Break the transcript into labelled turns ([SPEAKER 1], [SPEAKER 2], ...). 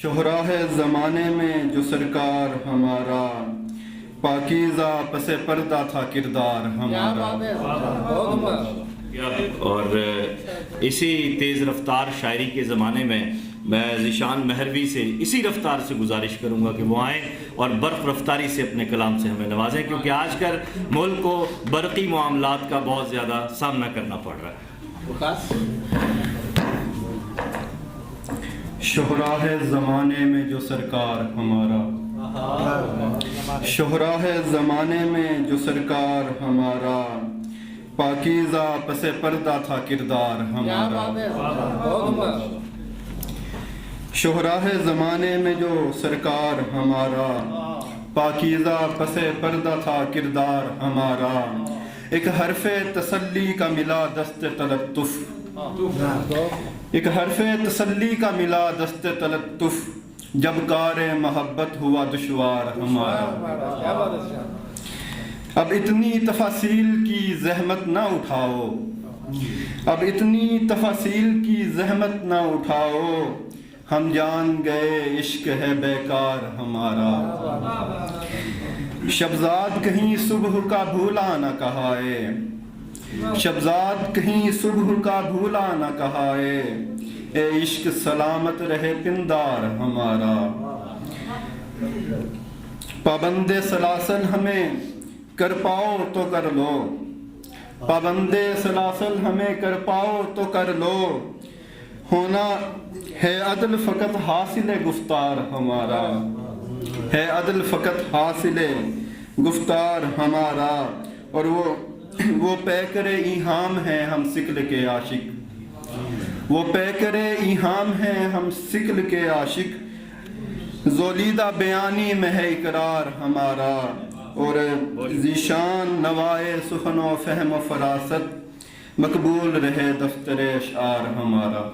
[SPEAKER 1] شہرا ہے زمانے میں جو سرکار ہمارا، پاکیزہ پس پردہ تھا کردار ہمارا۔
[SPEAKER 2] اور اسی تیز رفتار شاعری کے زمانے میں ذیشان مہروی سے اسی رفتار سے گزارش کروں گا کہ وہ آئیں اور برق رفتاری سے اپنے کلام سے ہمیں نوازیں، کیونکہ آج کل ملک کو برقی معاملات کا بہت زیادہ سامنا کرنا پڑ رہا ہے۔
[SPEAKER 1] شہرا ہے زمانے میں جو سرکار ہمارا، شہرا ہے زمانے میں جو سرکار ہمارا، پاکیزہ پس پردہ تھا کردار ہمارا۔ شہرا ہے زمانے میں جو سرکار ہمارا، پاکیزہ پس پردہ تھا کردار ہمارا۔ ایک حرف تسلی کا ملا دست تلطف، ایک حرف تسلی کا ملا دست تلطف، جب کار محبت ہوا دشوار ہمارا۔ اب اتنی تفاصیل کی زحمت نہ اٹھاؤ، اب اتنی تفاصیل کی زحمت نہ اٹھاؤ، ہم جان گئے عشق ہے بیکار ہمارا۔ شبزاد کہیں صبح کا بھولا نہ کہائے، شبزاد کہیں صبح کا بھولا نہ کہائے، اے عشق سلامت رہے پندار ہمارا۔ پابند سلاسل ہمیں کر پاؤ تو کر لو، پابند سلاسل ہمیں کر پاؤ تو کر لو، ہونا ہے عدل فقط حاصل گفتار ہمارا، ہے عدل فقط حاصل گفتار ہمارا۔ اور وہ پیکر ایہام ہیں ہم سکل کے عاشق، وہ پیکر ایہام ہیں ہم سکل کے عاشق، زولیدہ بیانی میں ہے اقرار ہمارا۔ اور ذیشان نوائے سخن و فہم و فراست، مقبول رہے دفتر اشعار ہمارا۔